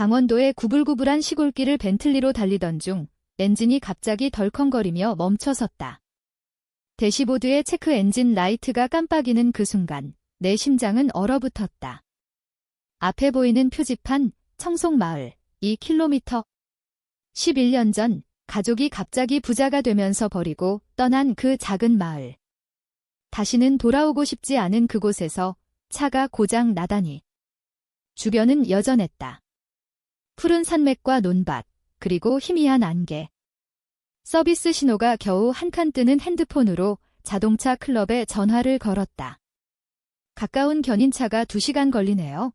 강원도의 구불구불한 시골길을 벤틀리로 달리던 중 엔진이 갑자기 덜컹거리며 멈춰섰다. 대시보드의 체크 엔진 라이트가 깜빡이는 그 순간 내 심장은 얼어붙었다. 앞에 보이는 표지판 청송마을 2km. 11년 전 가족이 갑자기 부자가 되면서 버리고 떠난 그 작은 마을. 다시는 돌아오고 싶지 않은 그곳에서 차가 고장 나다니. 주변은 여전했다. 푸른 산맥과 논밭, 그리고 희미한 안개. 서비스 신호가 겨우 한 칸 뜨는 핸드폰으로 자동차 클럽에 전화를 걸었다. 가까운 견인차가 2시간 걸리네요.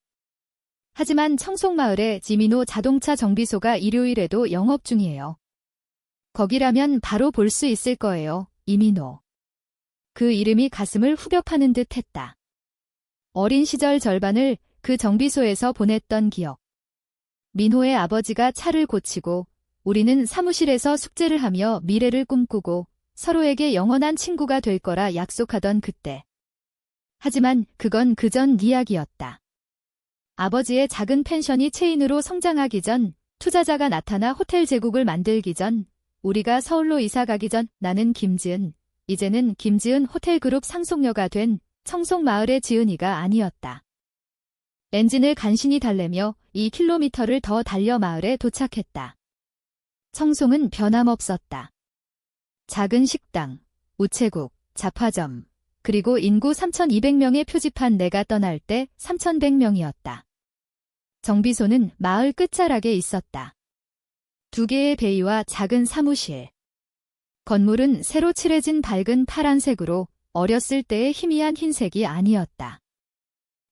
하지만 청송마을의 지미노 자동차 정비소가 일요일에도 영업 중이에요. 거기라면 바로 볼 수 있을 거예요, 이민호. 그 이름이 가슴을 후벼 파는 듯 했다. 어린 시절 절반을 그 정비소에서 보냈던 기억. 민호의 아버지가 차를 고치고 우리는 사무실에서 숙제를 하며 미래를 꿈꾸고 서로에게 영원한 친구가 될 거라 약속하던 그때. 하지만 그건 그전 이야기였다. 아버지의 작은 펜션이 체인으로 성장하기 전, 투자자가 나타나 호텔 제국을 만들기 전, 우리가 서울로 이사 가기 전 나는 김지은, 이제는 김지은 호텔그룹 상속녀가 된 청송마을의 지은이가 아니었다. 엔진을 간신히 달래며 2km를 더 달려 마을에 도착했다. 청송은 변함없었다. 작은 식당, 우체국, 잡화점, 그리고 인구 3,200명의 표지판 내가 떠날 때 3,100명이었다. 정비소는 마을 끝자락에 있었다. 2개의 베이와 작은 사무실. 건물은 새로 칠해진 밝은 파란색으로 어렸을 때의 희미한 흰색이 아니었다.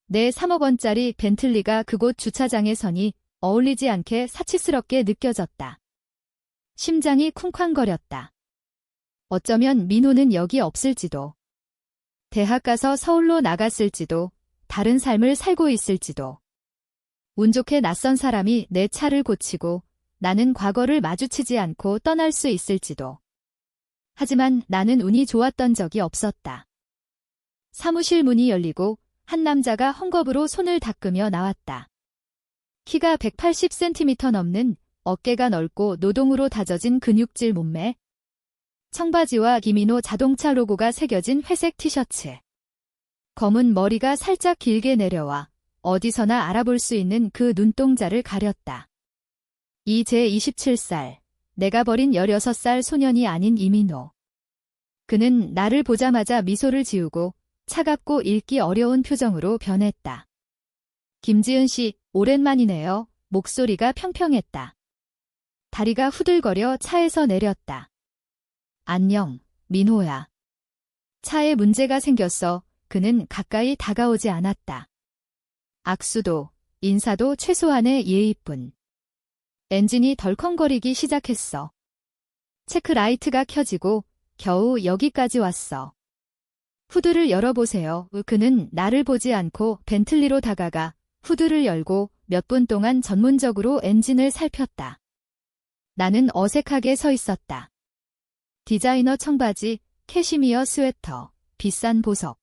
내 3억 원짜리 벤틀리가 그곳 주차장에 서니 어울리지 않게 사치스럽게 느껴졌다. 심장이 쿵쾅거렸다. 어쩌면 민호는 여기 없을지도. 대학 가서 서울로 나갔을지도, 다른 삶을 살고 있을지도. 운 좋게 낯선 사람이 내 차를 고치고 나는 과거를 마주치지 않고 떠날 수 있을지도. 하지만 나는 운이 좋았던 적이 없었다. 사무실 문이 열리고 한 남자가 헝겊으로 손을 닦으며 나왔다. 키가 180cm 넘는 어깨가 넓고 노동으로 다져진 근육질 몸매. 청바지와 기미노 자동차 로고가 새겨진 회색 티셔츠. 검은 머리가 살짝 길게 내려와 어디서나 알아볼 수 있는 그 눈동자를 가렸다. 이제 27살, 내가 버린 16살 소년이 아닌 이민호. 그는 나를 보자마자 미소를 지우고 차갑고 읽기 어려운 표정으로 변했다. 김지은 씨, 오랜만이네요. 목소리가 평평했다. 다리가 후들거려 차에서 내렸다. 안녕, 민호야. 차에 문제가 생겼어. 그는 가까이 다가오지 않았다. 악수도, 인사도 최소한의 예의뿐. 엔진이 덜컹거리기 시작했어. 체크라이트가 켜지고 겨우 여기까지 왔어. 후드를 열어보세요. 그는 나를 보지 않고 벤틀리로 다가가 후드를 열고 몇 분 동안 전문적으로 엔진을 살폈다. 나는 어색하게 서 있었다. 디자이너 청바지, 캐시미어 스웨터, 비싼 보석.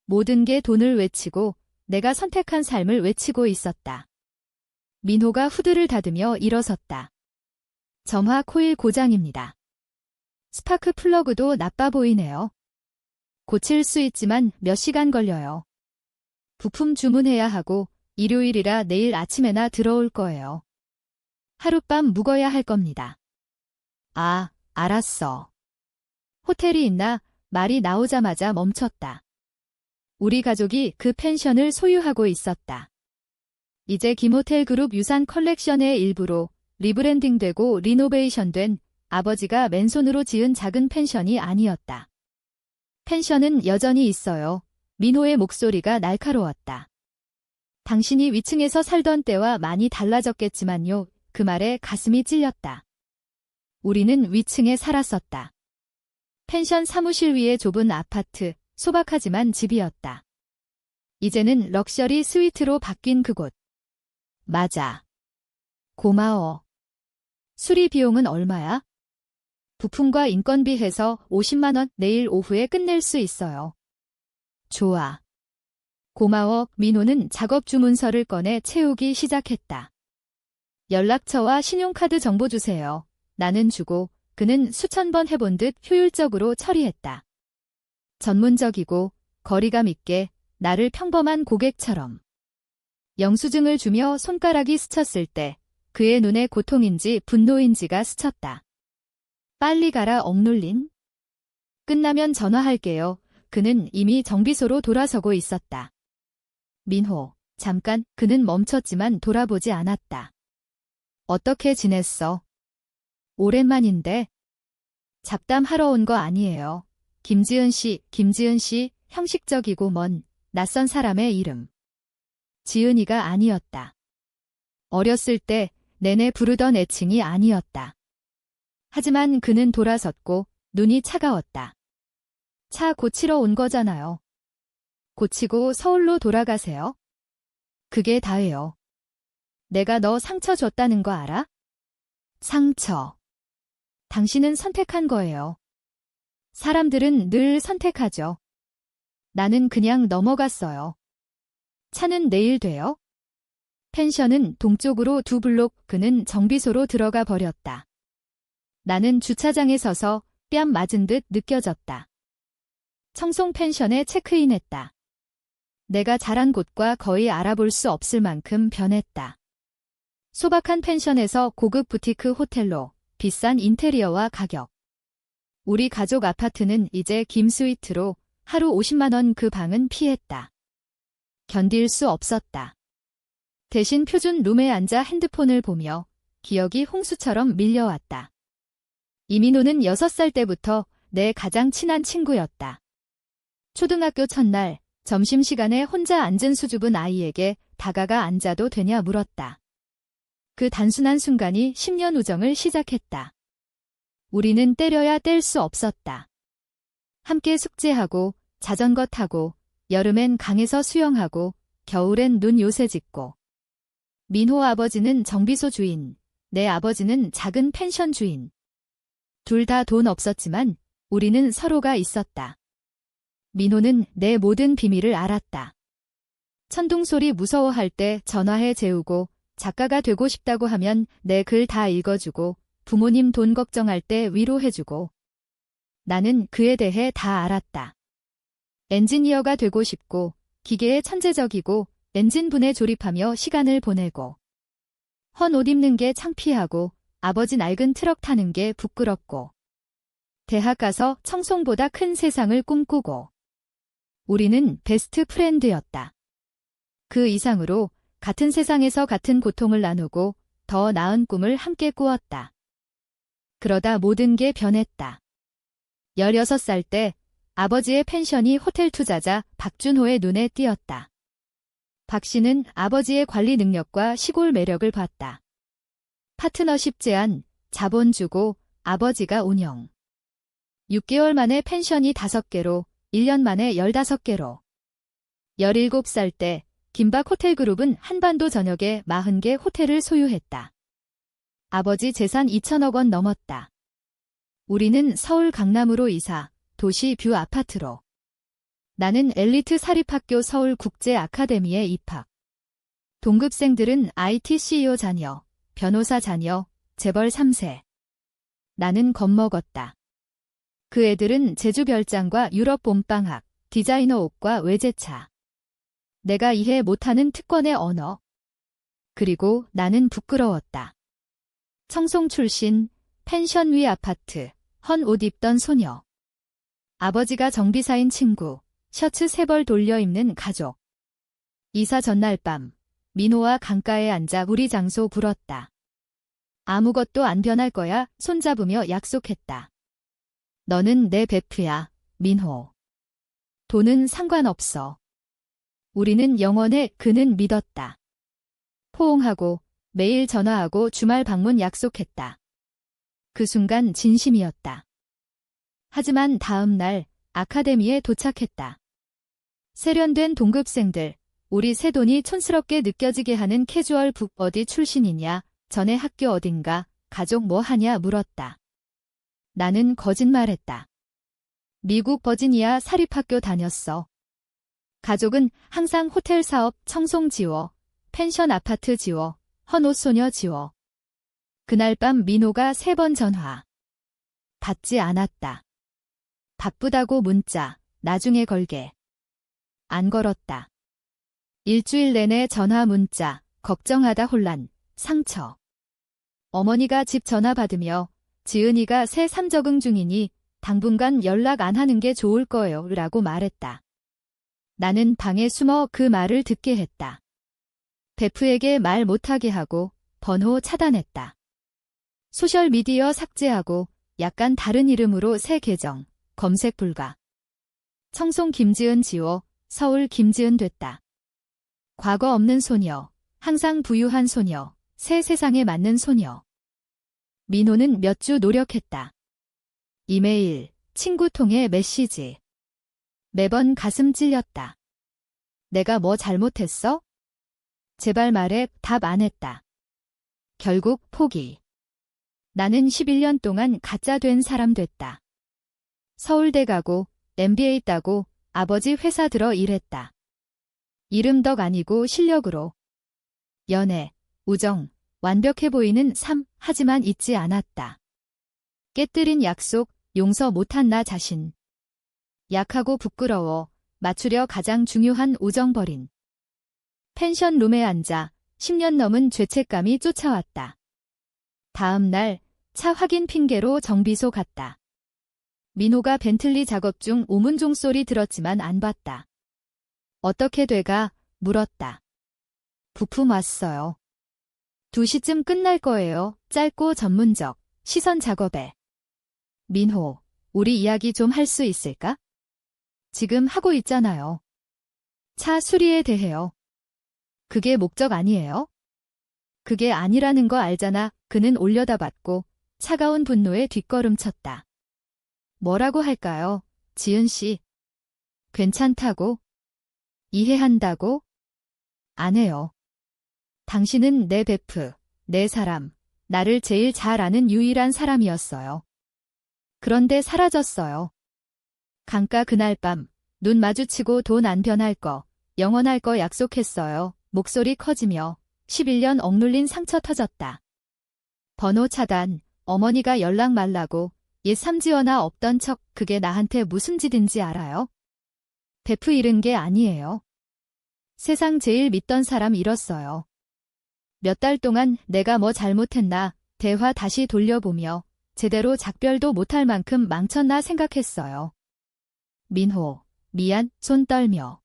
모든 게 돈을 외치고 내가 선택한 삶을 외치고 있었다. 민호가 후드를 닫으며 일어섰다. 점화 코일 고장입니다. 스파크 플러그도 나빠 보이네요. 고칠 수 있지만 몇 시간 걸려요. 부품 주문해야 하고 일요일이라 내일 아침에나 들어올 거예요. 하룻밤 묵어야 할 겁니다. 아, 알았어. 호텔이 있나? 말이 나오자마자 멈췄다. 우리 가족이 그 펜션을 소유하고 있었다. 이제 김호텔 그룹 유산 컬렉션의 일부로 리브랜딩되고 리노베이션된 아버지가 맨손으로 지은 작은 펜션이 아니었다. 펜션은 여전히 있어요. 민호의 목소리가 날카로웠다. 당신이 위층에서 살던 때와 많이 달라졌겠지만요. 그 말에 가슴이 찔렸다. 우리는 위층에 살았었다. 펜션 사무실 위에 좁은 아파트, 소박하지만 집이었다. 이제는 럭셔리 스위트로 바뀐 그곳. 맞아. 고마워. 수리 비용은 얼마야? 부품과 인건비 해서 50만 원, 내일 오후에 끝낼 수 있어요. 좋아. 고마워. 민호는 작업 주문서를 꺼내 채우기 시작했다. 연락처와 신용카드 정보 주세요. 나는 주고 그는 수천 번 해본 듯 효율적으로 처리했다. 전문적이고 거리감 있게 나를 평범한 고객처럼. 영수증을 주며 손가락이 스쳤을 때 그의 눈에 고통인지 분노인지가 스쳤다. 빨리 가라 억눌린. 끝나면 전화할게요. 그는 이미 정비소로 돌아서고 있었다. 민호, 잠깐. 그는 멈췄지만 돌아보지 않았다. 어떻게 지냈어? 오랜만인데. 잡담하러 온 거 아니에요. 김지은 씨, 형식적이고 먼 낯선 사람의 이름. 지은이가 아니었다. 어렸을 때 내내 부르던 애칭이 아니었다. 하지만 그는 돌아섰고 눈이 차가웠다. 차 고치러 온 거잖아요. 고치고 서울로 돌아가세요. 그게 다예요. 내가 너 상처 줬다는 거 알아? 상처. 당신은 선택한 거예요. 사람들은 늘 선택하죠. 나는 그냥 넘어갔어요. 차는 내일 돼요? 펜션은 동쪽으로 2블록. 그는 정비소로 들어가 버렸다. 나는 주차장에 서서 뺨 맞은 듯 느껴졌다. 청송 펜션에 체크인했다. 내가 자란 곳과 거의 알아볼 수 없을 만큼 변했다. 소박한 펜션에서 고급 부티크 호텔로 비싼 인테리어와 가격. 우리 가족 아파트는 이제 김스위트로 하루 50만 원. 그 방은 피했다. 견딜 수 없었다. 대신 표준 룸에 앉아 핸드폰을 보며 기억이 홍수처럼 밀려왔다. 이민호는 6살 때부터 내 가장 친한 친구였다. 초등학교 첫날 점심시간에 혼자 앉은 수줍은 아이에게 다가가 앉아도 되냐 물었다. 그 단순한 순간이 10년 우정을 시작했다. 우리는 때려야 뗄 수 없었다. 함께 숙제하고 자전거 타고 여름엔 강에서 수영하고 겨울엔 눈 요새 짓고. 민호 아버지는 정비소 주인, 내 아버지는 작은 펜션 주인. 둘 다 돈 없었지만 우리는 서로가 있었다. 민호는 내 모든 비밀을 알았다. 천둥소리 무서워할 때 전화해 재우고 작가가 되고 싶다고 하면 내 글 다 읽어주고 부모님 돈 걱정할 때 위로해주고. 나는 그에 대해 다 알았다. 엔지니어가 되고 싶고 기계에 천재적이고 엔진분에 조립하며 시간을 보내고 헌 옷 입는 게 창피하고 아버지 낡은 트럭 타는 게 부끄럽고 대학 가서 청송보다 큰 세상을 꿈꾸고. 우리는 베스트 프렌드였다. 그 이상으로 같은 세상에서 같은 고통을 나누고 더 나은 꿈을 함께 꾸었다. 그러다 모든 게 변했다. 16살 때 아버지의 펜션이 호텔 투자자 박준호의 눈에 띄었다. 박 씨는 아버지의 관리 능력과 시골 매력을 봤다. 파트너십 제안, 자본 주고 아버지가 운영. 6개월 만에 펜션이 5개로, 1년 만에 15개로. 17살 때 김박 호텔그룹은 한반도 전역에 40개 호텔을 소유했다. 아버지 재산 2천억 원 넘었다. 우리는 서울 강남으로 이사, 도시 뷰 아파트로. 나는 엘리트 사립학교 서울 국제 아카데미에 입학. 동급생들은 IT CEO 자녀, 변호사 자녀, 재벌 3세. 나는 겁먹었다. 그 애들은 제주 별장과 유럽 봄방학, 디자이너 옷과 외제차. 내가 이해 못하는 특권의 언어. 그리고 나는 부끄러웠다. 청송 출신, 펜션 위 아파트, 헌 옷 입던 소녀. 아버지가 정비사인 친구, 셔츠 3벌 돌려 입는 가족. 이사 전날 밤, 민호와 강가에 앉아 우리 장소 불었다. 아무것도 안 변할 거야 손잡으며 약속했다. 너는 내 베프야, 민호. 돈은 상관없어. 우리는 영원해. 그는 믿었다. 포옹하고 매일 전화하고 주말 방문 약속했다. 그 순간 진심이었다. 하지만 다음 날 아카데미에 도착했다. 세련된 동급생들, 우리 새 돈이 촌스럽게 느껴지게 하는 캐주얼 북 어디 출신이냐, 전에 학교 어딘가, 가족 뭐 하냐 물었다. 나는 거짓말했다. 미국 버지니아 사립학교 다녔어. 가족은 항상 호텔 사업 청송 지워, 펜션 아파트 지워, 헌옷 소녀 지워. 그날 밤 민호가 3번 전화. 받지 않았다. 바쁘다고 문자, 나중에 걸게. 안 걸었다. 일주일 내내 전화 문자, 걱정하다 혼란, 상처. 어머니가 집 전화 받으며 지은이가 새 3적응 중이니 당분간 연락 안 하는 게 좋을 거예요 라고 말했다. 나는 방에 숨어 그 말을 듣게 했다. 베프에게 말 못하게 하고 번호 차단했다. 소셜미디어 삭제하고 약간 다른 이름으로 새 계정, 검색 불가. 청송 김지은 지워 서울 김지은 됐다. 과거 없는 소녀, 항상 부유한 소녀, 새 세상에 맞는 소녀. 민호는 몇 주 노력했다. 이메일, 친구 통해 메시지. 매번 가슴 찔렸다. 내가 뭐 잘못했어? 제발 말해. 답 안 했다. 결국 포기. 나는 11년 동안 가짜 된 사람 됐다. 서울대 가고 MBA 따고 아버지 회사 들어 일했다. 이름 덕 아니고 실력으로. 연애, 우정, 완벽해 보이는 삶, 하지만 잊지 않았다. 깨뜨린 약속, 용서 못한 나 자신. 약하고 부끄러워, 맞추려 가장 중요한 우정 버린. 펜션 룸에 앉아 10년 넘은 죄책감이 쫓아왔다. 다음 날 차 확인 핑계로 정비소 갔다. 민호가 벤틀리 작업 중 오문종 소리 들었지만 안 봤다. 어떻게 돼가? 물었다. 부품 왔어요. 2시쯤 끝날 거예요. 짧고 전문적, 시선 작업에. 민호, 우리 이야기 좀 할 수 있을까? 지금 하고 있잖아요. 차 수리에 대해요. 그게 목적 아니에요? 그게 아니라는 거 알잖아. 그는 올려다봤고 차가운 분노에 뒷걸음쳤다. 뭐라고 할까요, 지은 씨? 괜찮다고? 이해한다고? 안 해요. 당신은 내 베프, 내 사람, 나를 제일 잘 아는 유일한 사람이었어요. 그런데 사라졌어요. 강가 그날 밤, 눈 마주치고 돈 안 변할 거, 영원할 거 약속했어요. 목소리 커지며 11년 억눌린 상처 터졌다. 번호 차단, 어머니가 연락 말라고, 옛 삼지연아 없던 척. 그게 나한테 무슨 짓인지 알아요? 베프 잃은 게 아니에요. 세상 제일 믿던 사람 잃었어요. 몇 달 동안 내가 뭐 잘못했나 대화 다시 돌려보며 제대로 작별도 못할 만큼 망쳤나 생각했어요. 민호, 미안, 손 떨며.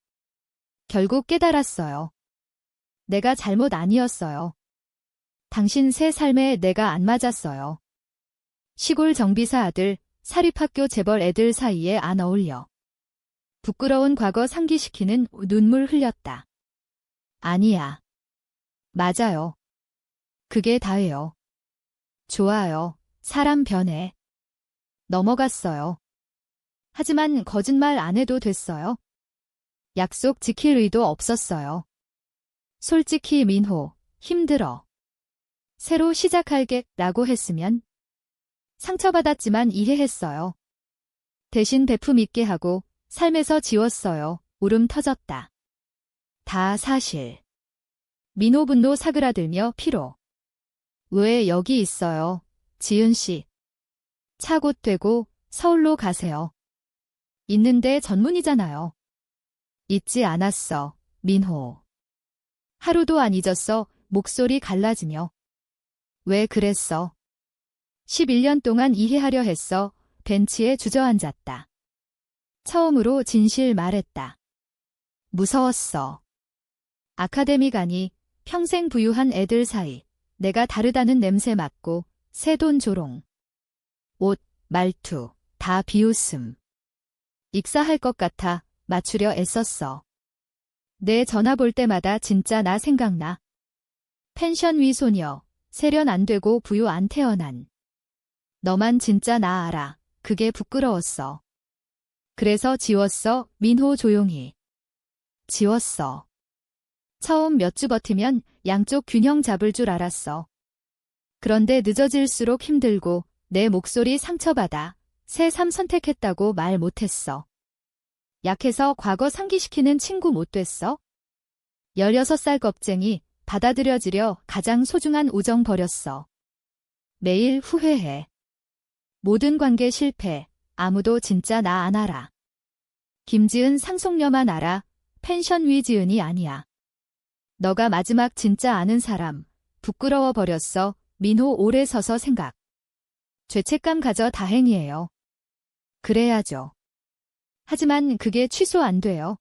결국 깨달았어요. 내가 잘못 아니었어요. 당신 새 삶에 내가 안 맞았어요. 시골 정비사 아들, 사립학교 재벌 애들 사이에 안 어울려. 부끄러운 과거 상기시키는 눈물 흘렸다. 아니야. 맞아요. 그게 다예요. 좋아요. 사람 변해. 넘어갔어요. 하지만 거짓말 안 해도 됐어요. 약속 지킬 의도 없었어요. 솔직히 민호, 힘들어. 새로 시작할게 라고 했으면. 상처받았지만 이해했어요. 대신 베프 믿게 하고 삶에서 지웠어요. 울음 터졌다. 다 사실. 민호 분노 사그라들며 피로. 왜 여기 있어요, 지은 씨? 차 곧 되고 서울로 가세요. 있는데 전문이잖아요. 잊지 않았어, 민호. 하루도 안 잊었어. 목소리 갈라지며. 왜 그랬어? 11년 동안 이해하려 했어. 벤치에 주저앉았다. 처음으로 진실 말했다. 무서웠어. 아카데믹 아니, 평생 부유한 애들 사이, 내가 다르다는 냄새 맡고, 새 돈 조롱. 옷, 말투, 다 비웃음. 익사할 것 같아 맞추려 애썼어. 내 전화 볼 때마다 진짜 나 생각나. 펜션 위 소녀, 세련 안 되고 부유 안 태어난. 너만 진짜 나 알아. 그게 부끄러웠어. 그래서 지웠어, 민호 조용히. 지웠어. 처음 몇 주 버티면 양쪽 균형 잡을 줄 알았어. 그런데 늦어질수록 힘들고 내 목소리 상처받아 새 삶 선택했다고 말 못했어. 약해서 과거 상기시키는 친구 못 됐어? 16살 겁쟁이 받아들여지려 가장 소중한 우정 버렸어. 매일 후회해. 모든 관계 실패. 아무도 진짜 나 안 알아. 김지은 상속녀만 알아. 펜션 위지은이 아니야. 너가 마지막 진짜 아는 사람. 부끄러워 버렸어. 민호 오래 서서 생각. 죄책감 가져 다행이에요. 그래야죠. 하지만 그게 취소 안 돼요.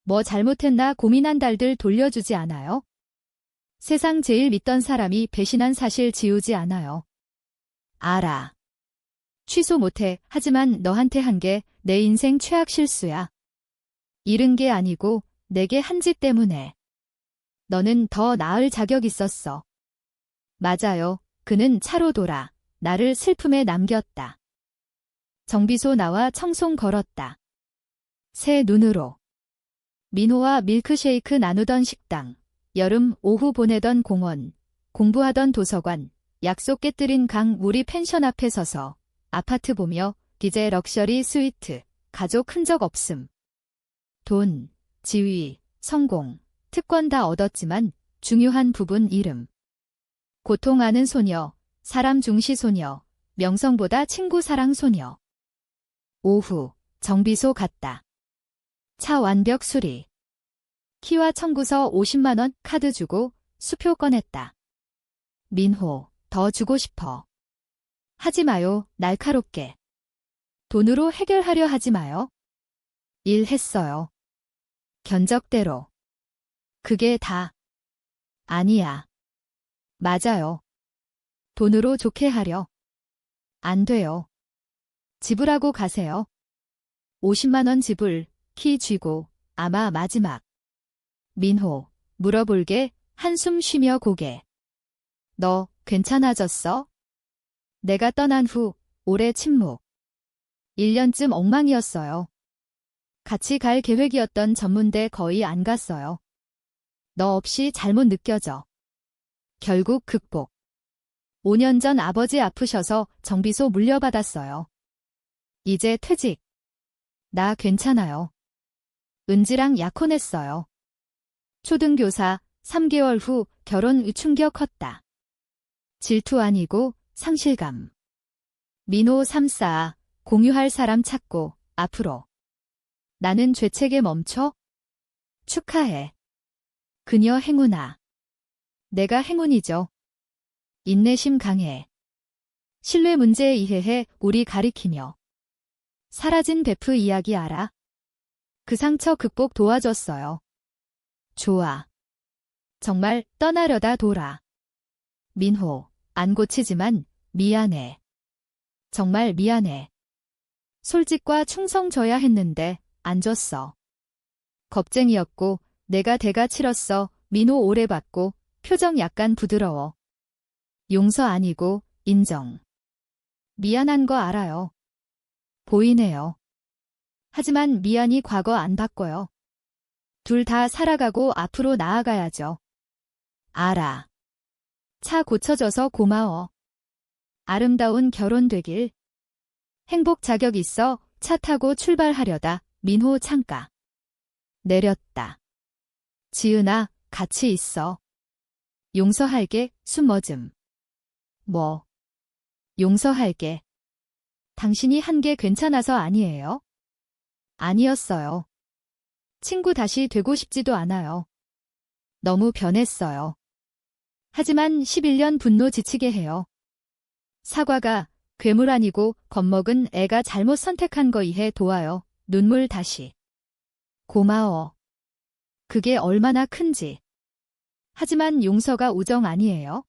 뭐 잘못했나 고민한 달들 돌려주지 않아요? 세상 제일 믿던 사람이 배신한 사실 지우지 않아요. 알아. 취소 못해. 하지만 너한테 한 게 내 인생 최악 실수야. 잃은 게 아니고 내게 한 짓 때문에. 너는 더 나을 자격 있었어. 맞아요. 그는 차로 돌아 나를 슬픔에 남겼다. 정비소 나와 청송 걸었다. 새 눈으로. 민호와 밀크쉐이크 나누던 식당, 여름 오후 보내던 공원, 공부하던 도서관, 약속 깨뜨린 강 우리 펜션 앞에 서서 아파트 보며 이제 럭셔리 스위트, 가족 흔적 없음. 돈, 지위, 성공, 특권 다 얻었지만 중요한 부분 잃음. 고통하는 소녀, 사람 중시 소녀, 명성보다 친구 사랑 소녀. 오후, 정비소 갔다. 차 완벽 수리. 키와 청구서 50만 원 카드 주고 수표 꺼냈다. 민호, 더 주고 싶어. 하지 마요, 날카롭게. 돈으로 해결하려 하지 마요. 일했어요. 견적대로. 그게 다. 아니야. 맞아요. 돈으로 좋게 하려. 안 돼요. 지불하고 가세요. 50만 원 지불, 키 쥐고, 아마 마지막. 민호, 물어볼게, 한숨 쉬며 고개. 너, 괜찮아졌어? 내가 떠난 후, 오래 침묵. 1년쯤 엉망이었어요. 같이 갈 계획이었던 전문대 거의 안 갔어요. 너 없이 잘못 느껴져. 결국 극복. 5년 전 아버지 아프셔서 정비소 물려받았어요. 이제 퇴직. 나 괜찮아요. 은지랑 약혼했어요. 초등교사 3개월 후 결혼 충격 컸다. 질투 아니고 상실감. 민호 3사 공유할 사람 찾고 앞으로. 나는 죄책에 멈춰? 축하해. 그녀 행운아. 내가 행운이죠. 인내심 강해. 신뢰 문제에 이해해 우리 가리키며. 사라진 베프 이야기 알아? 그 상처 극복 도와줬어요. 좋아. 정말 떠나려다 돌아. 민호, 안 고치지만 미안해. 정말 미안해. 솔직과 충성 줘야 했는데 안 줬어. 겁쟁이였고 내가 대가 치렀어. 민호 오래 받고 표정 약간 부드러워. 용서 아니고 인정. 미안한 거 알아요. 보이네요. 하지만 미안이 과거 안 바꿔요. 둘 다 살아가고 앞으로 나아가야죠. 알아. 차 고쳐줘서 고마워. 아름다운 결혼 되길. 행복 자격 있어. 차 타고 출발하려다 민호 창가. 내렸다. 지은아, 같이 있어. 용서할게. 숨 멎음. 뭐? 용서할게. 당신이 한 게 괜찮아서 아니에요? 아니었어요. 친구 다시 되고 싶지도 않아요. 너무 변했어요. 하지만 11년 분노 지치게 해요. 사과가 괴물 아니고 겁먹은 애가 잘못 선택한 거 이해 도와요. 눈물 다시. 고마워. 그게 얼마나 큰지. 하지만 용서가 우정 아니에요.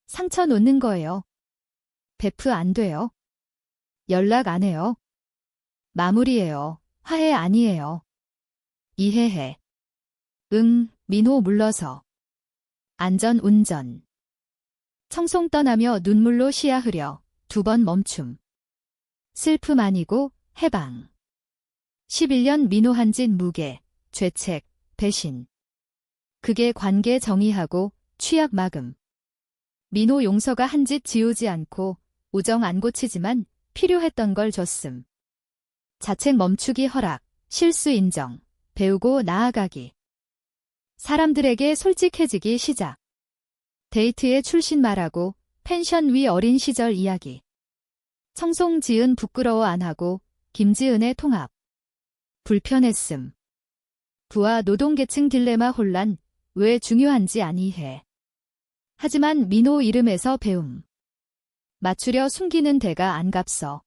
상처 놓는 거예요. 베프 안 돼요. 연락 안 해요. 마무리해요. 화해 아니에요. 이해해. 응, 민호 물러서. 안전 운전. 청송 떠나며 눈물로 시야 흐려 2번 멈춤. 슬픔 아니고 해방. 11년 민호 한 짓 무게, 죄책, 배신. 그게 관계 정의하고 취약 막음. 민호 용서가 한 짓 지우지 않고 우정 안 고치지만 필요했던 걸 줬음. 자책 멈추기 허락, 실수 인정, 배우고 나아가기. 사람들에게 솔직해지기 시작. 데이트에 출신 말하고 펜션 위 어린 시절 이야기. 청송 지은 부끄러워 안 하고 김지은의 통합. 불편했음. 부와 노동계층 딜레마 혼란, 왜 중요한지 안 이해. 하지만 민호 이름에서 배움. 맞추려 숨기는 대가 안 값서.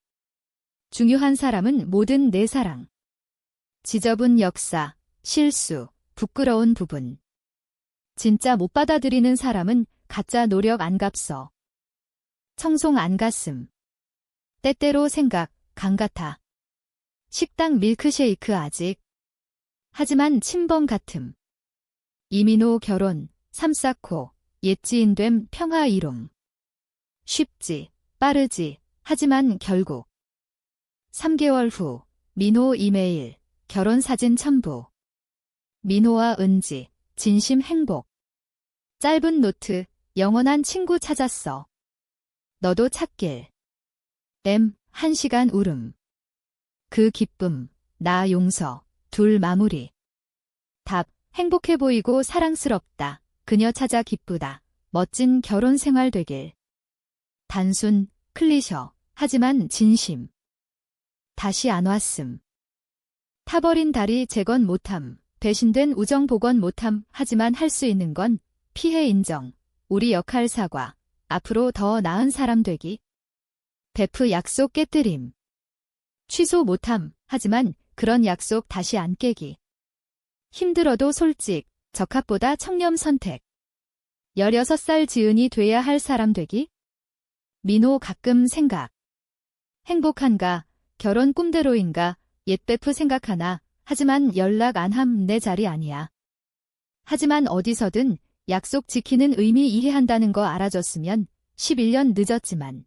중요한 사람은 뭐든 내 사랑. 지저분 역사, 실수, 부끄러운 부분. 진짜 못 받아들이는 사람은 가짜 노력 안 값서. 청송 안 갔음. 때때로 생각, 강 같아. 식당 밀크쉐이크 아직. 하지만 침범 같음. 이민호 결혼, 삼 쌓고, 옛 지인됨 평화 이룸. 쉽지, 빠르지, 하지만 결국. 3개월 후, 민호 이메일, 결혼 사진 첨부. 민호와 은지, 진심 행복. 짧은 노트, 영원한 친구 찾았어. 너도 찾길. 1시간 울음. 그 기쁨, 나 용서, 둘 마무리. 답, 행복해 보이고 사랑스럽다. 그녀 찾아 기쁘다. 멋진 결혼 생활 되길. 단순, 클리셔, 하지만 진심. 다시 안 왔음. 타버린 다리 재건 못함. 배신된 우정 복원 못함. 하지만 할 수 있는 건 피해 인정. 우리 역할 사과. 앞으로 더 나은 사람 되기. 베프 약속 깨뜨림. 취소 못함. 하지만 그런 약속 다시 안 깨기. 힘들어도 솔직. 적합보다 청렴 선택. 16살 지은이 돼야 할 사람 되기. 민호 가끔 생각. 행복한가? 결혼 꿈대로인가? 옛 베프 생각하나? 하지만 연락 안 함 내 자리 아니야. 하지만 어디서든 약속 지키는 의미 이해한다는 거 알아줬으면 11년 늦었지만.